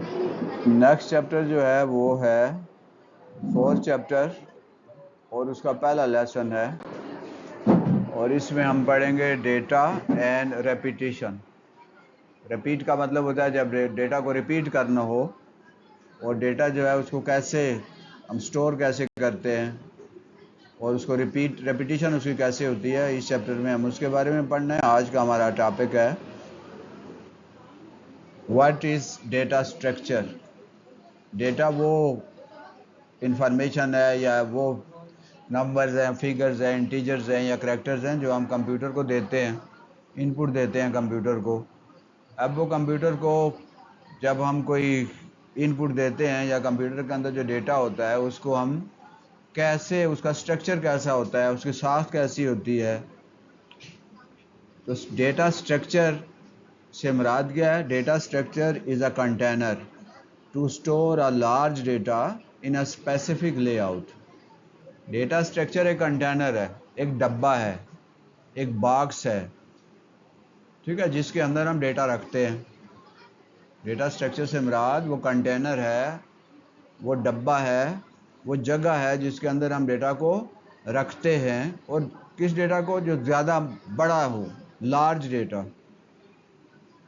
Next chapter जो है वो है फोर्थ चैप्टर और उसका पहला लेसन है और इसमें हम पढ़ेंगे डेटा एंड रेपिटेशन। रिपीट का मतलब होता है जब डेटा को रिपीट करना हो, और डेटा जो है उसको कैसे हम स्टोर कैसे करते हैं और उसको रेपिटेशन उसकी कैसे होती है। इस चैप्टर में हम उसके बारे में पढ़ना है। आज का हमारा टॉपिक है what is data structure. Data वो इंफॉर्मेशन है या वो नंबर्स हैं, फिगर्स हैं, इंटीजर्स हैं या करैक्टर्स हैं जो हम कंप्यूटर को देते हैं, इनपुट देते हैं कंप्यूटर को। अब वो कंप्यूटर को जब हम कोई इनपुट देते हैं या कंप्यूटर के अंदर जो डेटा होता है उसको हम कैसे, उसका स्ट्रक्चर कैसा होता है, उसकी साख्त कैसी होती है। तो डेटा स्ट्रक्चर से मुराद क्या है? Data structure is a container to store a large data in a specific layout. Data structure एक कंटेनर है, एक डब्बा है, एक बॉक्स है, ठीक है, जिसके अंदर हम डेटा रखते हैं। डेटा स्ट्रक्चर से मुराद वो कंटेनर है, वो डब्बा है, वो जगह है जिसके अंदर हम डेटा को रखते हैं। और किस डेटा को? जो ज़्यादा बड़ा हो, लार्ज डेटा,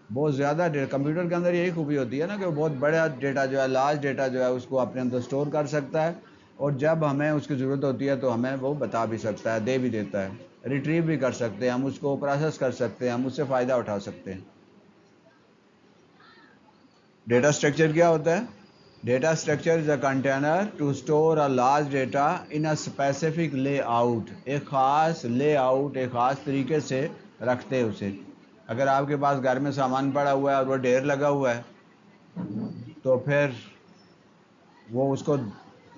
बहुत ज़्यादा डेटा। कंप्यूटर के अंदर यही खूबी होती है ना कि वो बहुत बड़ा डेटा जो है, लार्ज डेटा जो है, उसको अपने अंदर स्टोर कर सकता है और जब हमें उसकी ज़रूरत होती है तो हमें वो बता भी सकता है, दे भी देता है, रिट्रीव भी कर सकते हैं, हम उसको प्रोसेस कर सकते हैं, हम उससे फ़ायदा उठा सकते हैं। डेटा स्ट्रक्चर क्या होता है? Data structure is a container to store a large data in a specific layout. एक ख़ास लेआउट, एक ख़ास तरीके से रखते हैं उसे। अगर आपके पास घर में सामान पड़ा हुआ है और वो ढेर लगा हुआ है तो फिर वो उसको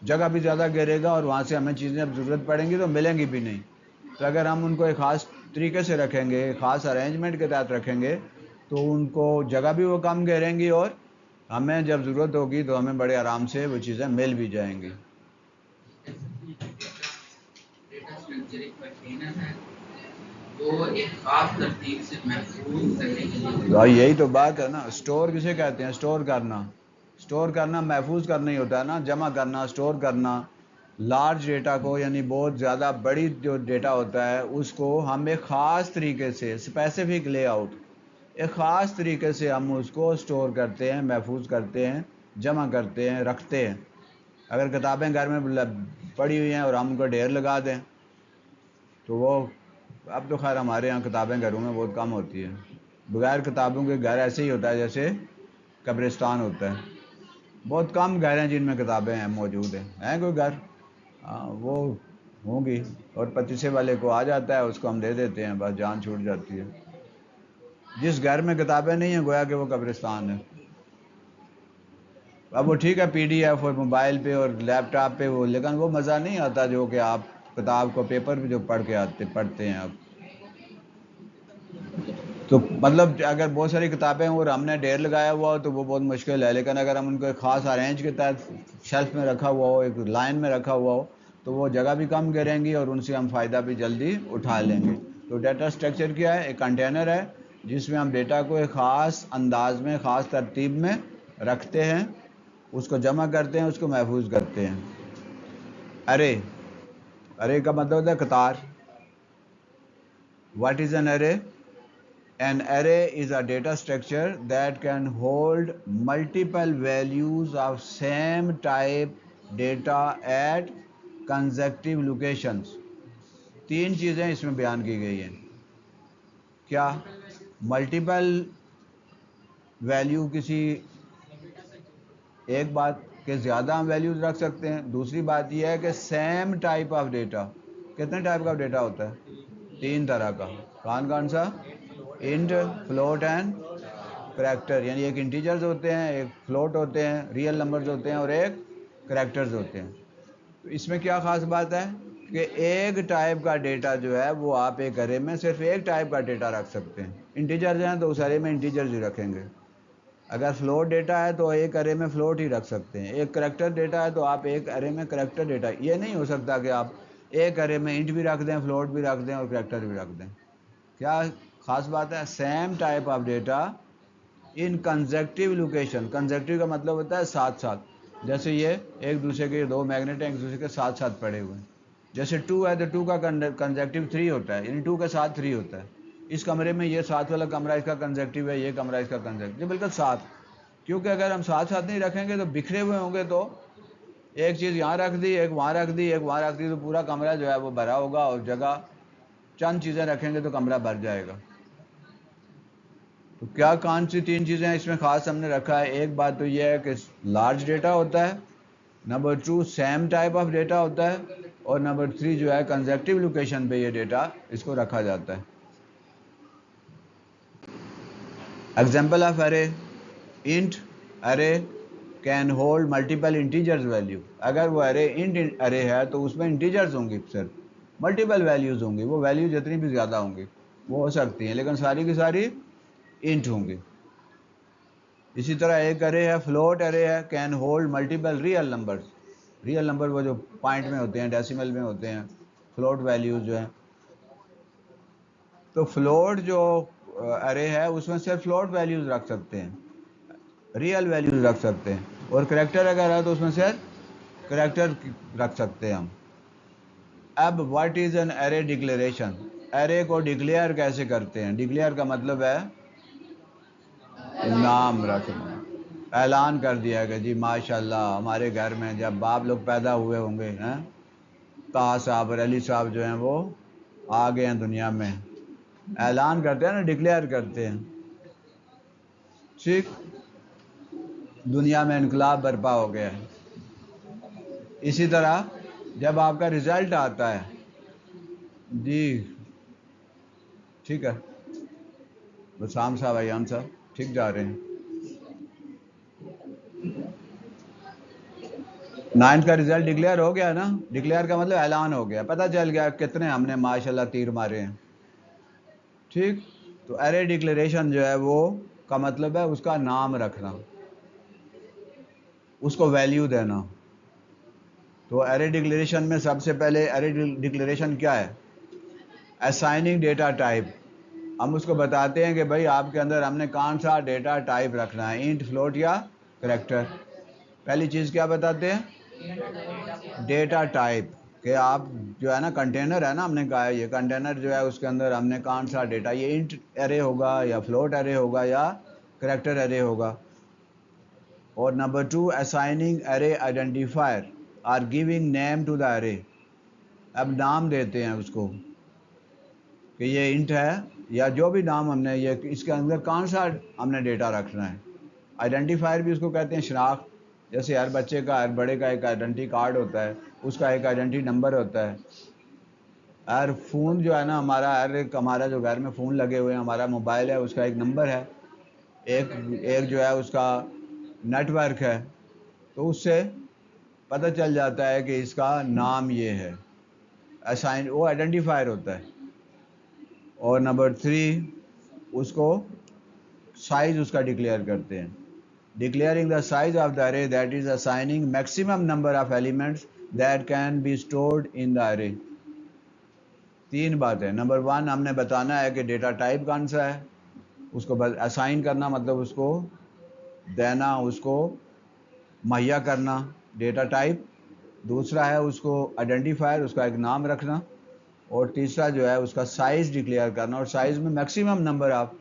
जगह भी ज़्यादा घेरेगा और वहाँ से हमें चीज़ें अब ज़रूरत पड़ेंगी तो मिलेंगी भी नहीं। तो अगर हम उनको एक ख़ास तरीके से रखेंगे, एक ख़ास अरेंजमेंट के तहत रखेंगे तो उनको जगह भी वो कम घेरेंगी और हमें जब ज़रूरत होगी तो हमें बड़े आराम से वो चीज़ें मिल भी जाएंगी। डेटा स्ट्रक्चर एक कंटेनर है जो एक खास तरतीब से महफूज करने के लिए। यही तो बात है ना, स्टोर किसे कहते हैं? स्टोर करना। स्टोर करना महफूज करना ही होता है ना, जमा करना, स्टोर करना। लार्ज डेटा को, यानी बहुत ज़्यादा बड़ी जो डेटा होता है उसको हम एक ख़ास तरीके से, स्पेसिफिक लेआउट, एक ख़ास तरीके से हम उसको स्टोर करते हैं, महफूज करते हैं, जमा करते हैं, रखते हैं। अगर किताबें घर में पड़ी हुई हैं और हम उनको ढेर लगा दें तो वो, अब तो खैर हमारे यहाँ किताबें घरों में बहुत कम होती है। बगैर किताबों के घर ऐसे ही होता है जैसे कब्रिस्तान होता है। बहुत कम घर हैं जिनमें किताबें हैं, मौजूद हैं कोई घर? वो होंगी। और पतीसे वाले को आ जाता है, उसको हम दे देते हैं, बस जान छूट जाती है। जिस घर में किताबें नहीं हैं गोया कि वो कब्रिस्तान है। अब वो ठीक है, पीडीएफ और मोबाइल पे और लैपटॉप पे वो, लेकिन वो मज़ा नहीं आता जो कि आप किताब को पेपर पे जो पढ़ते हैं आप। तो मतलब अगर बहुत सारी किताबें हैं और हमने ढेर लगाया हुआ हो तो वो बहुत मुश्किल है, लेकिन अगर हम उनको एक ख़ास अरेंज के तहत शेल्फ में रखा हुआ हो, एक लाइन में रखा हुआ हो, तो वो जगह भी कम घेरेंगी और उनसे हम फ़ायदा भी जल्दी उठा लेंगे। तो डेटा स्ट्रक्चर क्या है? एक कंटेनर है जिसमें हम डेटा को एक ख़ास अंदाज में, ख़ास तरतीब में रखते हैं, उसको जमा करते हैं, उसको महफूज करते हैं। अरे, अरे का मतलब होता है कतार। व्हाट इज़ एन अरे? An array is a data structure that can hold multiple values of same type data at consecutive locations. तीन चीज़ें इसमें बयान की गई हैं। क्या? मल्टीपल वैल्यू, किसी एक बात के ज़्यादा हम वैल्यूज रख सकते हैं। दूसरी बात यह है कि सेम टाइप ऑफ डेटा। कितने टाइप का डेटा होता है? तीन तरह का। कौन कौन सा? Int, float and character. यानी एक इंटीजर्स होते हैं, एक फ्लोट होते हैं, रियल नंबर्स होते हैं, और एक करैक्टर्स होते हैं। तो इसमें क्या ख़ास बात है कि एक टाइप का डेटा जो है वो आप एक अरे में सिर्फ एक टाइप का डेटा रख सकते हैं। इंटीजर्स हैं तो उस अरे में इंटीजर्स ही रखेंगे। अगर फ्लोट डेटा है तो एक अरे में फ्लोट ही रख सकते हैं। एक करैक्टर डेटा है तो आप एक अरे में करैक्टर डेटा, ये नहीं हो सकता कि आप एक अरे में इंट भी रख दें, फ्लोट भी रख दें और करैक्टर भी रख दें। क्या ख़ास बात है? Same type of data in consecutive location. Consecutive का मतलब होता है साथ साथ, जैसे ये एक दूसरे के दो मैग्नेट हैं एक दूसरे के साथ साथ पड़े हुए हैं। जैसे 2 है तो 2 का कंसेक्टिव 3 होता है, यानी 2 के साथ 3 होता है। इस कमरे में ये साथ वाला कमरा इसका कंसेक्टिव है, ये कमरा इसका कंसेक्टिव, बिल्कुल साथ। क्योंकि अगर हम साथ साथ नहीं रखेंगे तो बिखरे हुए होंगे, तो एक चीज़ यहाँ रख दी, एक वहाँ रख दी, एक वहाँ रख दी, तो पूरा कमरा जो है वो भरा होगा, और जगह चंद चीज़ें रखेंगे तो कमरा भर जाएगा। तो क्या कौन सी 3 चीज़ें इसमें ख़ास हमने रखा है? एक बात तो ये है कि लार्ज डेटा होता है, number 2 same type of data होता है, और नंबर 3 जो है कंसेक्टिव लोकेशन पे ये डेटा इसको रखा जाता है। एग्जाम्पल ऑफ अरे, इंट अरे can hold multiple integers value. अगर वो अरे इंट अरे है तो उसमें इंटीजर्स होंगी, सिर्फ मल्टीपल वैल्यूज़ होंगी, वो वैल्यू जितनी भी ज़्यादा होंगी वो हो सकती हैं, लेकिन सारी की सारी इंट होंगी। इसी तरह एक अरे है, फ्लोट अरे है, can hold multiple real numbers. Real number वो जो पॉइंट में होते हैं, डेसिमल में होते हैं, फ्लोट वैल्यूज जो हैं। तो फ्लोट जो अरे है उसमें सिर्फ फ्लोट वैल्यूज रख सकते हैं, रियल वैल्यूज रख सकते हैं। और करेक्टर अगर है तो उसमें सिर्फ करेक्टर रख सकते हैं हम। अब व्हाट इज एन अरे डिक्लेरेशन? अरे को डिक्लेयर कैसे करते हैं? डिक्लेयर का मतलब है नाम रखना। ऐलान कर दिया कि जी माशाल्लाह हमारे घर में जब बाप लोग पैदा हुए होंगे हैं, ताहा साहब और अली साहब जो हैं वो आ गए हैं दुनिया में, ऐलान करते हैं ना, डिक्लेयर करते हैं। ठीक, दुनिया में इनकलाब बर्पा हो गया है। इसी तरह जब आपका रिजल्ट आता है जी, ठीक है, बसाम साहब अयाम साहब ठीक जा रहे हैं। 9th का रिजल्ट डिक्लेयर हो गया ना, डिक्लेयर का मतलब ऐलान हो गया, पता चल गया कितने हमने माशाल्लाह तीर मारे हैं। ठीक, तो अरे डिक्लेरेशन जो है वो का मतलब है उसका नाम रखना, उसको वैल्यू देना। तो अरे डिक्लेरेशन में सबसे पहले अरे डिक्लेरेशन क्या है? Assigning data type. हम उसको बताते हैं कि भाई आपके अंदर हमने कौन सा डेटा टाइप रखना है, इंट, फ्लोट या करेक्टर। पहली चीज़ क्या बताते हैं? Data type. कि आप जो है ना, कंटेनर है ना, हमने कहा है ये कंटेनर जो है उसके अंदर हमने कौन सा डेटा, ये इंट अरे होगा या फ्लोट अरे होगा या करेक्टर अरे होगा। और number 2 assigning array identifier are giving name to the array. अब नाम देते हैं उसको कि ये इंट है या जो भी नाम हमने, ये इसके अंदर कौन सा हमने डेटा रखना है। आइडेंटिफायर भी उसको कहते हैं शनाख्त। जैसे हर बच्चे का, हर बड़े का एक आइडेंटिटी कार्ड होता है, उसका एक आइडेंटिटी नंबर होता है। हर फ़ोन जो है ना हमारा, हर एक हमारा जो घर में फ़ोन लगे हुए हैं, हमारा मोबाइल है, उसका एक नंबर है, एक एक जो है उसका नेटवर्क है। तो उससे पता चल जाता है कि इसका नाम ये है, असाइन, वो आइडेंटिफायर होता है। और नंबर 3 उसको साइज उसका डिक्लेयर करते हैं। Declaring the size of the array, that is assigning maximum number of elements that can be stored in the array. 3 बातें। नंबर 1 हमने बताना है कि डेटा टाइप कौन सा है, उसको असाइन करना मतलब उसको देना, उसको मुहैया करना, डेटा टाइप। दूसरा है उसको आइडेंटिफायर, उसका एक नाम रखना। और तीसरा जो है उसका साइज़ डिक्लेयर करना, और साइज़ में मैक्सिमम नंबर ऑफ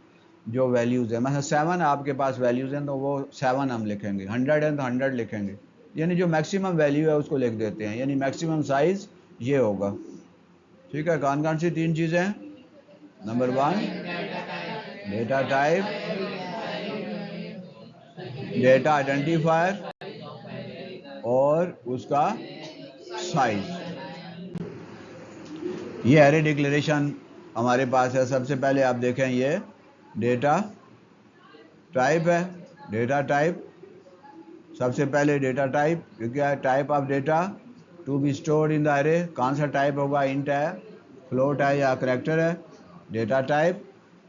जो वैल्यूज़ है, मतलब 7 आपके पास वैल्यूज़ हैं तो वो 7 हम लिखेंगे, 100 है तो 100 लिखेंगे, यानी जो मैक्सिमम वैल्यू है उसको लिख देते हैं, यानी मैक्सिमम साइज़ ये होगा। ठीक है, कौन कौन सी 3 चीज़ें हैं? Number 1 data type, data identifier और उसका साइज़। ये एरे डिक्लेरेशन हमारे पास है। सबसे पहले आप देखें ये डेटा टाइप है। डेटा टाइप सबसे पहले डेटा टाइप, क्योंकि है type of data to be stored in the array. कौन सा टाइप होगा, इंट है, फ्लोट है या करेक्टर है, डेटा टाइप।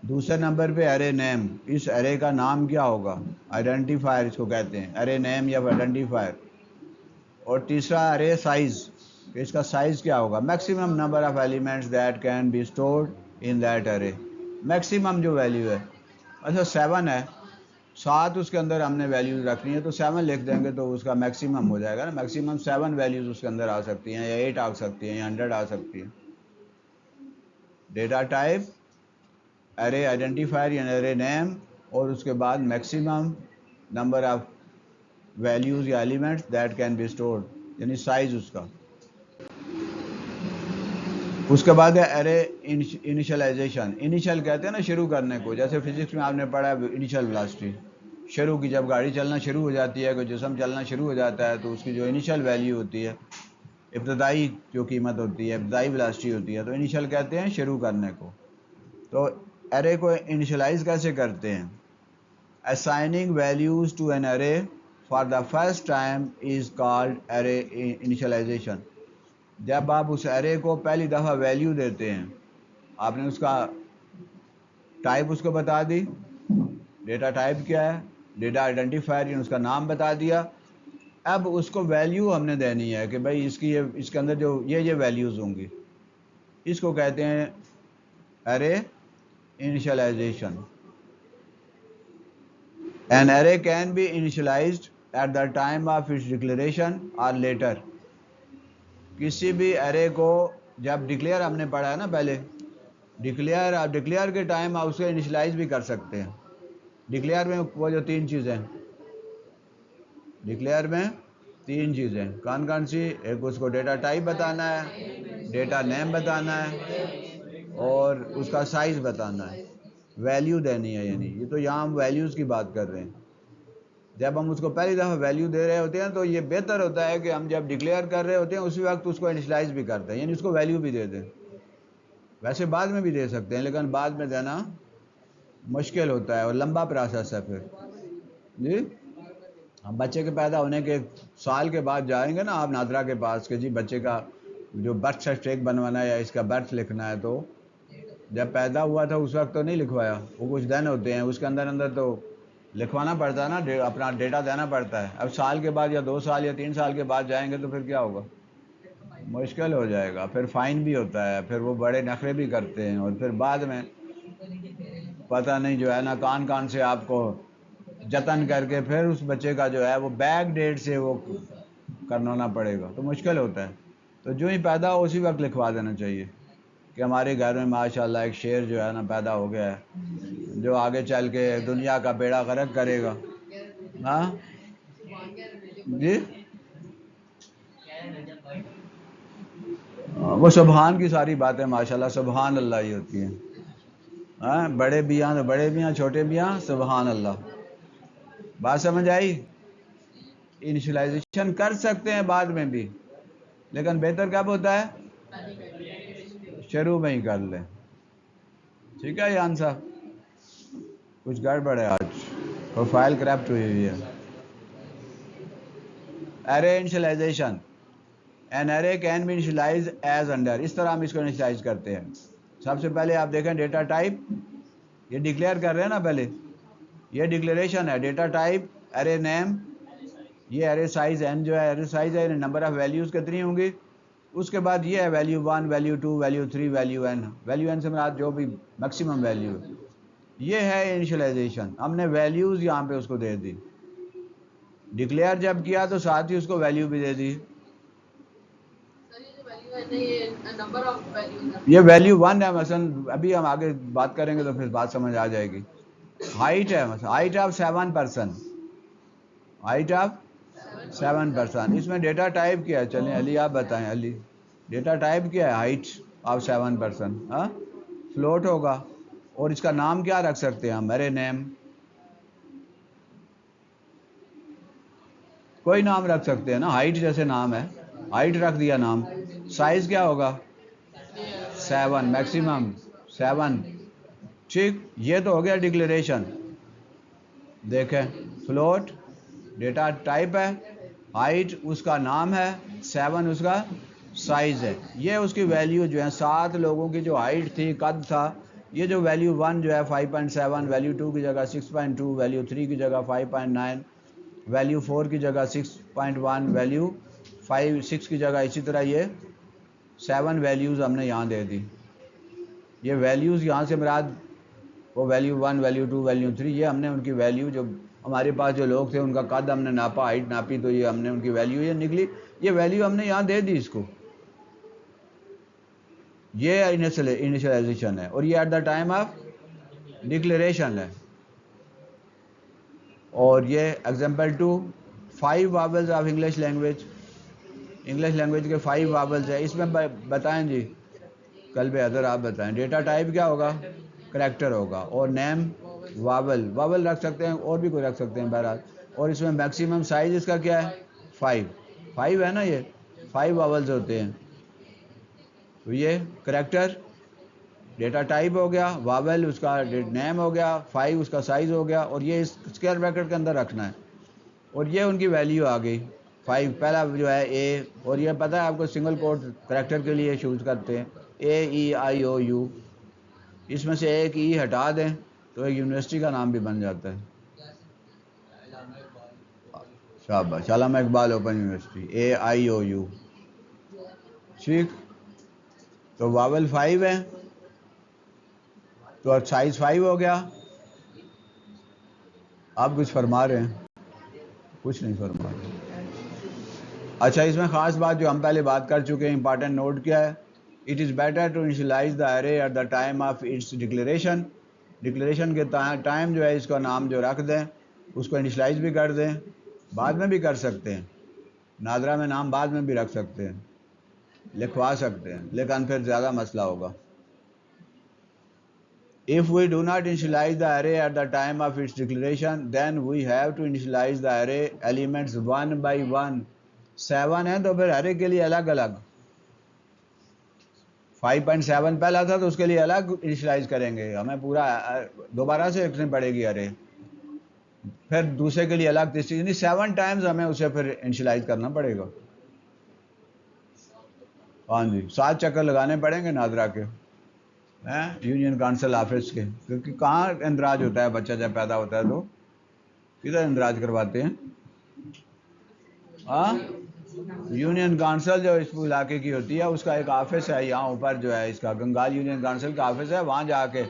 दूसरे नंबर पे अरे नेम, इस अरे का नाम क्या होगा, आइडेंटिफायर इसको कहते हैं, अरे नेम या आइडेंटिफायर। और तीसरा अरे साइज, कि इसका साइज क्या होगा, maximum number of elements that can be stored in that अरे। मैक्सिमम जो वैल्यू है, अच्छा 7 है, 7 उसके अंदर हमने वैल्यूज रखनी है, तो 7 लिख देंगे तो उसका मैक्सिमम हो जाएगा ना। मैक्सिमम 7 वैल्यूज उसके अंदर आ सकती हैं, या 8 आ सकती हैं, या 100 आ सकती है। डेटा टाइप, एरे आइडेंटिफायर या एरे नेम, और उसके बाद मैक्सिमम नंबर ऑफ वैल्यूज या elements that can be stored, यानी साइज उसका। उसके बाद है एरे इनिशियलाइजेशन। इनिशियल कहते हैं ना शुरू करने को, जैसे फिजिक्स में आपने पढ़ा है इनिशियल वेलोसिटी, शुरू की, जब गाड़ी चलना शुरू हो जाती है, कोई जिस्म चलना शुरू हो जाता है, तो उसकी जो इनिशियल वैल्यू होती है, इब्तदाई जो कीमत होती है, इब्तदाई वेलोसिटी होती है, तो इनिशियल कहते हैं शुरू करने को। तो एरे को इनिशियलाइज कैसे करते हैं? Assigning values to an array for the first time is called array initialization. जब आप उस एरे को पहली दफ़ा वैल्यू देते हैं, आपने उसका टाइप उसको बता दी, डेटा टाइप क्या है, डेटा आइडेंटिफायर उसका नाम बता दिया, अब उसको वैल्यू हमने देनी है कि भाई इसकी ये, इसके अंदर जो ये वैल्यूज़ होंगी, इसको कहते हैं array initialization. An array can be initialized at the time of its declaration और लेटर। किसी भी एरे को जब डिक्लेयर हमने पढ़ा है ना पहले, डिक्लेयर, आप डिक्लेयर के टाइम आप उसको इनिशियलाइज भी कर सकते हैं। डिक्लेयर में वो जो 3 चीज़ें, डिक्लेयर में 3 चीज़ें कौन कौन सी? एक उसको डेटा टाइप बताना है, डेटा नेम बताना है, और उसका साइज़ बताना है, वैल्यू देनी है। यानी ये तो यहाँ हम वैल्यूज़ की बात कर रहे हैं। जब हम उसको पहली दफ़ा वैल्यू दे रहे होते हैं तो ये बेहतर होता है कि हम जब डिक्लेयर कर रहे होते हैं उसी वक्त उसको इनिशियलाइज भी करते हैं, यानी उसको वैल्यू भी दे दें। वैसे बाद में भी दे सकते हैं, लेकिन बाद में देना मुश्किल होता है और लंबा प्रोसेस है फिर जी। हम बच्चे के पैदा होने के 1 साल के बाद जाएंगे ना आप नादरा के पास कि जी बच्चे का जो बर्थ सर्टिफिकेट बनवाना है या इसका बर्थ लिखना है, तो जब पैदा हुआ था उस वक्त तो नहीं लिखवाया, वो कुछ दिन होते हैं उसके अंदर अंदर तो लिखवाना पड़ता है ना, अपना डेटा देना पड़ता है। अब साल के बाद या 2 साल या 3 साल के बाद जाएंगे तो फिर क्या होगा? मुश्किल हो जाएगा, फिर फाइन भी होता है, फिर वो बड़े नखरे भी करते हैं, और फिर बाद में पता नहीं जो है ना कान कान से आपको जतन करके फिर उस बच्चे का जो है वो बैक डेट से वो करवाना पड़ेगा, तो मुश्किल होता है। तो जो ही पैदा हो उसी वक्त लिखवा देना चाहिए कि हमारे घर में माशाल्लाह एक शेर जो है ना पैदा हो गया है, जो आगे चल के दुनिया का बेड़ा गर्क करेगा। हाँ जी, वो सुबहान की सारी बातें माशाल्लाह सुबहान अल्लाह ही होती हैं। हाँ, बड़े मियाँ तो बड़े मियाँ, छोटे मियाँ सुबहान अल्लाह। बात समझ आई? इनिशियलाइजेशन कर सकते हैं बाद में भी, लेकिन बेहतर कब होता है? शुरू में ही कर लें। ठीक है यान साहब, कुछ गड़बड़ है आज, प्रोफाइल करप्ट हुई हुई है। Array initialization, an array can be initialize as under, इस तरह हम इसको इनिशियलाइज करते हैं। सबसे पहले आप देखें डेटा टाइप, ये डिक्लेयर कर रहे हैं ना पहले, ये डिक्लेरेशन है। डेटा टाइप, एरे नेम, ये एरे साइज एन जो है एरे साइज है, नंबर ऑफ वैल्यूज़ कितनी होंगी। उसके बाद ये है value 1, value 2, value 3, value n. Value n से मेरा जो भी मैक्सिमम वैल्यू है, ये है इनिशियलाइजेशन। हमने वैल्यूज़ यहाँ पे उसको दे दी। डिक्लेयर जब किया तो साथ ही उसको वैल्यू भी दे दी। ये वैल्यू 1 है मसलन, अभी हम आगे बात करेंगे तो फिर बात समझ आ जाएगी। हाइट है मसलन, height of 7 person, height of 7 person. इसमें डेटा टाइप क्या है? चलें अली आप बताएं, अली डेटा टाइप क्या है? हाइट ऑफ 7 पर्सन, हाँ फ्लोट होगा। और इसका नाम क्या रख सकते हैं हम? मेरे नेम, कोई नाम रख सकते हैं ना, हाइट जैसे नाम है, हाइट रख दिया नाम। साइज क्या होगा? 7, मैक्सिमम 7। ठीक, ये तो हो गया डिक्लेरेशन। देखें, फ्लोट डेटा टाइप है, हाइट उसका नाम है, 7 उसका साइज है। ये उसकी वैल्यू जो है 7 लोगों की जो हाइट थी, कद था, ये जो वैल्यू 1 जो है 5.7, वैल्यू 2 की जगह 6.2, वैल्यू 3 की जगह 5.9, वैल्यू 4 की जगह 6.1, वैल्यू 6 की जगह, इसी तरह ये 7 वैल्यूज़ हमने यहाँ दे दी। ये वैल्यूज़ यहाँ से मुराद वो वैल्यू 1, वैल्यू 2, वैल्यू 3, ये हमने उनकी वैल्यू जो हमारे पास जो लोग थे उनका कद हमने नापा, हाइट नापी, तो ये हमने उनकी वैल्यू ये निकली, ये वैल्यू हमने यहाँ दे दी इसको, ये इनिशियलाइजेशन है, और ये eight the time of declaration है। और ये example 2, 5 vowels of English language, English language के 5 वावल्स है। इसमें बताएं जी, कल पे अदर आप बताएं। डेटा टाइप क्या होगा? करैक्टर होगा। और नेम वावल, वावल रख सकते हैं और भी कोई रख सकते हैं बहरहाल। और इसमें मैक्सिमम साइज इसका क्या है? 5 है ना, ये 5 वावल्स होते हैं। तो ये करैक्टर डेटा टाइप हो गया, वावल उसका नेम हो गया, 5 उसका साइज हो गया, और ये इस स्क्वायर ब्रैकेट के अंदर रखना है। और ये उनकी वैल्यू आ गई 5, पहला जो है ए, और ये पता है आपको सिंगल कोड करैक्टर के लिए यूज करते हैं, AEIOU। इसमें से एक ई हटा दें तो एक यूनिवर्सिटी का नाम भी बन जाता है। शाबाश, अल्लामा इकबाल ओपन यूनिवर्सिटी, AIOU। ठीक, तो वावल 5 है, तो साइज 5 हो गया। आप कुछ फरमा रहे हैं? कुछ नहीं फरमा रहे। अच्छा, इसमें खास बात जो हम पहले बात कर चुके हैं, इंपॉर्टेंट नोट क्या है? It is better to initialize the array at the time of its declaration. Declaration के टाइम जो है इसका नाम जो रख दें, उसको इनिशियलाइज भी कर दें, बाद में भी कर सकते हैं, नादरा में नाम बाद में भी रख सकते हैं, लिखवा सकते हैं, लेकिन फिर ज़्यादा मसला होगा। If we do not initialize the array at the time of its declaration, then we have to initialize the array elements one by one। 7 है तो फिर array के लिए अलग अलग, 5.7 पहला था तो उसके लिए अलग इनिशियलाइज करेंगे, हमें पूरा दोबारा से लिखनी पड़ेगी अरे, फिर दूसरे के लिए अलग, तीसरी, यानी 7 टाइम्स हमें उसे फिर इनिशियलाइज करना पड़ेगा। हाँ जी, 7 चक्कर लगाने पड़ेंगे नादरा के, हैं, यूनियन काउंसिल ऑफिस के, क्योंकि कहाँ इंदराज होता है बच्चा जब पैदा होता है तो किधर इंदराज करवाते हैं? हाँ, यूनियन काउंसिल जो इस इलाके की होती है उसका एक ऑफिस है यहाँ ऊपर जो है, इसका गंगाल यूनियन काउंसिल का ऑफिस है, वहाँ जाके,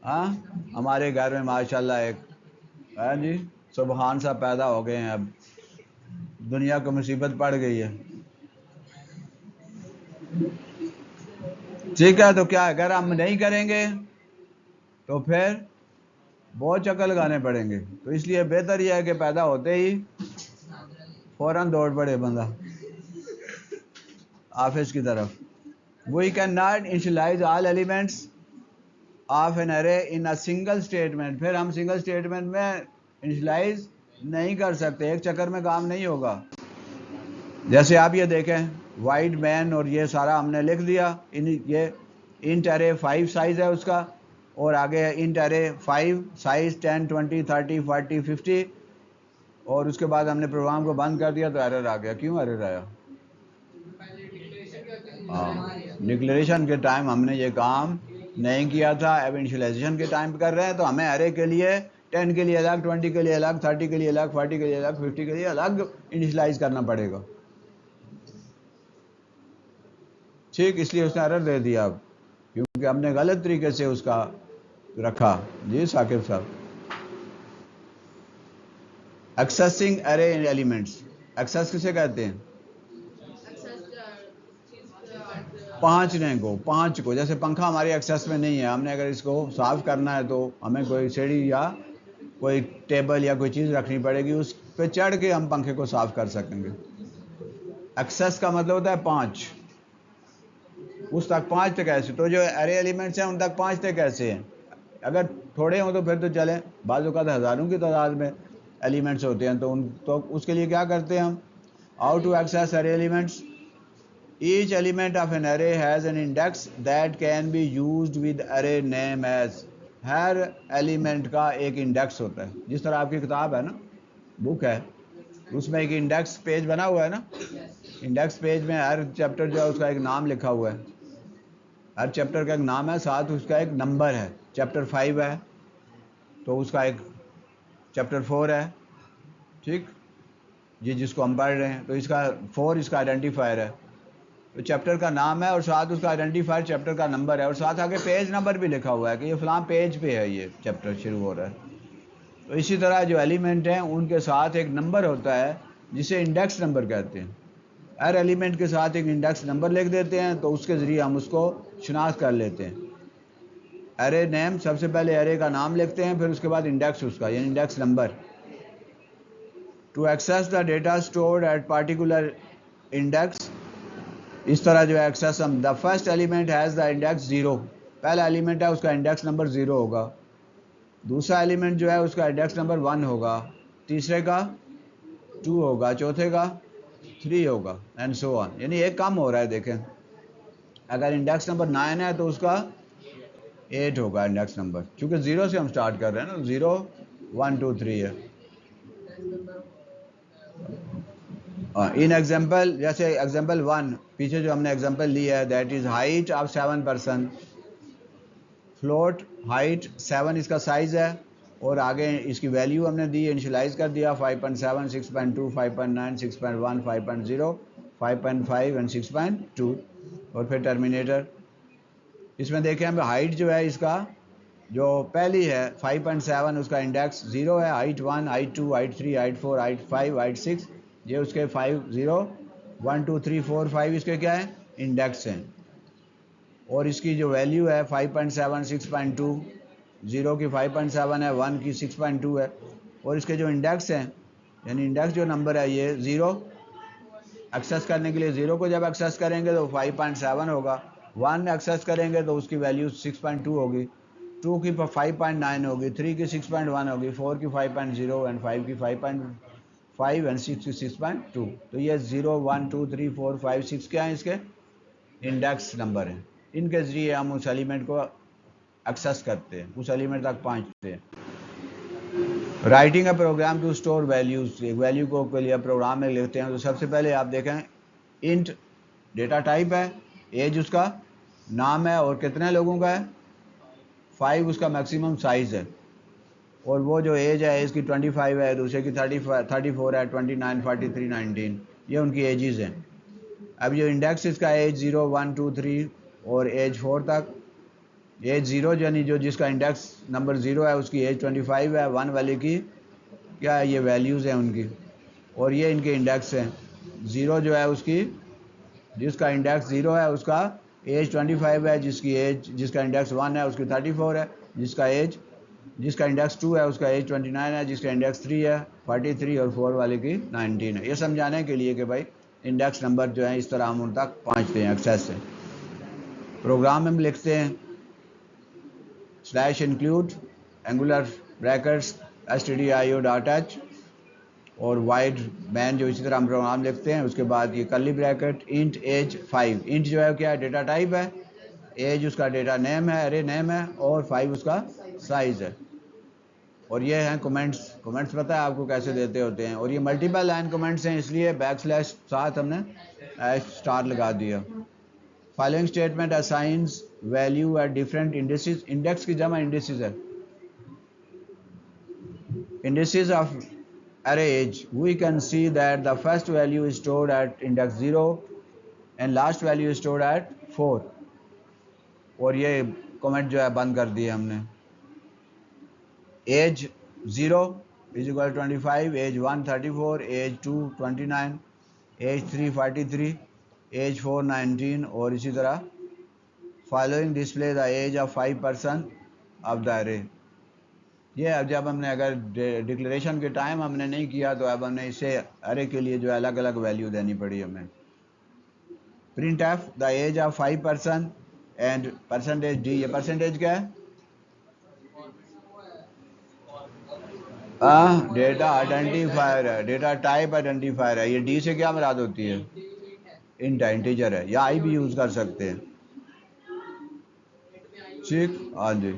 हाँ, हमारे घर में माशाल्लाह एक है जी, सुबहान सा पैदा हो गए हैं, अब दुनिया को मुसीबत पड़ गई है। ठीक है, तो क्या अगर हम नहीं करेंगे तो फिर बहुत चक्कर लगाने पड़ेंगे, तो इसलिए बेहतर यह है कि पैदा होते ही फौरन दौड़ पड़े बंदा ऑफिस की तरफ। We cannot initialize all elements of an array in a single statement। फिर हम सिंगल स्टेटमेंट में इनिशियलाइज नहीं कर सकते, एक चक्कर में काम नहीं होगा। जैसे आप ये देखें, वाइट मैन और ये सारा हमने लिख दिया, ये इंट अरे 5 साइज है उसका, और आगे है इंट अरे 5 साइज 10 20 30 40 50, और उसके बाद हमने प्रोग्राम को बंद कर दिया तो एरर आ गया। क्यों एरर आया? डिक्लेरेशन के टाइम हमने ये काम नहीं किया था, अब इनिशियलाइजेशन के टाइम कर रहे हैं, तो हमें अरे के लिए 10 के लिए अलग, 20 के लिए अलग, 30 के लिए अलग, 40 के लिए अलग, 50 के लिए अलग इनिशियलाइज करना पड़ेगा। ठीक, इसलिए उसने एरर दे दिया अब, क्योंकि हमने गलत तरीके से उसका रखा। जी साकिब साहब, एक्सेसिंग अरे एलिमेंट्स, एक्सेस किसे कहते हैं? पाँच को, जैसे पंखा हमारे एक्सेस में नहीं है, हमने अगर इसको साफ करना है तो हमें कोई सीढ़ी या कोई टेबल या कोई चीज़ रखनी पड़ेगी, उस पे चढ़ के हम पंखे को साफ कर सकेंगे। एक्सेस का मतलब होता है 5, उस तक 5 तक ऐसे, तो जो अरे एलिमेंट्स हैं उन तक 5 तक ऐसे हैं। अगर थोड़े हों तो फिर तो चलें, बाज़ औक़ात हज़ारों की तादाद में एलिमेंट्स होते हैं, तो उसके लिए क्या करते हैं हम? हाउ टू एक्सेस अरे elements? Each element of an array has an index that can be used with array name as। Her element का एक इंडेक्स होता है, जिस तरह आपकी किताब है ना, बुक है, उसमें एक इंडेक्स पेज बना हुआ है ना, इंडेक्स पेज में हर चैप्टर जो है उसका एक नाम लिखा हुआ है, हर चैप्टर का एक नाम है, साथ उसका एक नंबर है। चैप्टर 5 है तो उसका एक चैप्टर 4 है, ठीक, ये जिसको हम पढ़ रहे हैं, तो इसका 4 इसका आइडेंटिफायर है, तो चैप्टर का नाम है और साथ उसका आइडेंटिफायर चैप्टर का नंबर है, और साथ आगे पेज नंबर भी लिखा हुआ है कि ये फलां पेज पे है, ये चैप्टर शुरू हो रहा है। तो इसी तरह जो एलिमेंट हैं उनके साथ एक नंबर होता है जिसे इंडेक्स नंबर कहते हैं। हर एलिमेंट के साथ एक इंडेक्स नंबर लिख देते हैं तो उसके ज़रिए हम उसको शनाख्त कर लेते हैं। एरे नेम, सबसे पहले एरे का नाम लिखते हैं, फिर उसके बाद इंडेक्स उसका, यानी index number. To access the data stored at particular index, इस तरह जो है एक्सेस हम, the first element has the index 0, पहला एलिमेंट है उसका इंडेक्स नंबर 0 होगा। दूसरा एलिमेंट जो है उसका इंडेक्स नंबर 1 होगा, तीसरे का 2 होगा, चौथे का 3 होगा, एंड सो ऑन। यानी एक काम हो रहा है, देखें अगर इंडेक्स नंबर 9 है तो उसका 8 होगा इंडेक्स नंबर, क्योंकि 0 से हम स्टार्ट कर रहे हैं ना, 0 1 2 3 है। इन एग्जाम्पल, जैसे एग्जाम्पल 1 पीछे जो हमने एग्जाम्पल लिया है, that is height of 7 person, float height 7 इसका साइज है, और आगे इसकी वैल्यू हमने दी, इनिशियलाइज कर दिया 5.7 6.2 5.9 6.1 5.0 5.5 एंड 6.2, और फिर टर्मिनेटर। इसमें देखें हम हाइट जो है इसका जो पहली है 5.7, उसका इंडेक्स 0 है, height 1 height 2 height 3 height 4 height 5 height 6, ये उसके 5 0 1 2 3 4 5 इसके क्या है, इंडेक्स हैं। और इसकी जो वैल्यू है 5.7 6.2, 0 की 5.7 है, 1 की 6.2 है, और इसके जो इंडेक्स हैं, यानी इंडेक्स जो नंबर है ये 0 एक्सेस करने के लिए, 0 को जब एक्सेस करेंगे तो 5.7 होगा, 1 एक्सेस करेंगे तो उसकी वैल्यू 6.2 होगी, 2 की 5.9 होगी, 3 की 6.1 होगी, 4 की 5.0 एंड 5 की 5.5 एंड 6 की 6.2। तो ये 0 1 2 3 4 5 6 क्या है, इसके इंडेक्स नंबर हैं। इनके ज़रिए हम उस एलिमेंट को एक्सेस करते हैं, उस एलिमेंट तक पहुँचते हैं। Writing a program to store values, एक वैल्यू को के लिए प्रोग्राम में लिखते हैं, तो सबसे पहले आप देखें इंट डेटा टाइप है, एज उसका नाम है और कितने लोगों का है, 5 उसका मैक्सिमम साइज़ है, और वो जो एज है इसकी 25 है, दूसरे की 34 है, 29 43 19, ये उनकी एजेस हैं। अब जो इंडेक्स इसका एज 0 1 2 3 और एज 4 तक, एज 0 यानी जो जिसका इंडेक्स नंबर 0 है उसकी एज 25 है, 1 वाले की क्या है, ये वैल्यूज़ हैं उनकी, और ये इनके इंडेक्स हैं। 0 जो है उसकी, जिसका इंडेक्स 0 है उसका एज 25 है, जिसका इंडेक्स 1 है उसकी 34 है, जिसका इंडेक्स 2 है उसका एज 29 है, जिसका इंडेक्स 3 है 43 और 4 वाले की 19 है। ये समझाने के लिए कि भाई इंडेक्स नंबर जो है इस तरह हम उन तक पहुँचते हैं एक्सेस से। प्रोग्राम में हम लिखते हैं /include एंगुलर ब्रैकेट्स stdio.h और वाइड मैन, जो इसी तरह हम प्रोग्राम लिखते हैं, उसके बाद ये curly bracket int age 5, int जो है क्या है, डेटा टाइप है, एज उसका डेटा नेम है, एरे नेम है, और 5 उसका साइज है। और ये हैं कमेंट्स, कमेंट्स पता है आपको कैसे देते होते हैं, और ये मल्टीपल लाइन कमेंट्स हैं, इसलिए बैकस्लैश साथ हमने स्टार लगा दिया। Following statement assigns value at different indices, index की जमा इंडिसेस है, indices of array age, we can see that the first value is stored at index 0 and last value is stored at 4, और ये comment जो है बंद कर दिए हमने। Age 0 is equal 25, age 1 34, age 2 29, age 3 43, age 4 19, और इसी तरह following display the age of 5 person of the array. ये अब जब हमने अगर डिक्लेरेशन के टाइम हमने नहीं किया तो अब हमने इसे अरे के लिए जो है अलग अलग वैल्यू देनी पड़ी हमें। Print f the age of 5 person and percentage d, ये परसेंटेज क्या है, डेटा आइडेंटिफायर है, डेटा टाइप आइडेंटिफायर है। ये डी से क्या मुराद होती है, इंट है, इंटीजर है, या आई भी यूज़ कर सकते हैं। ठीक, हाँ जी।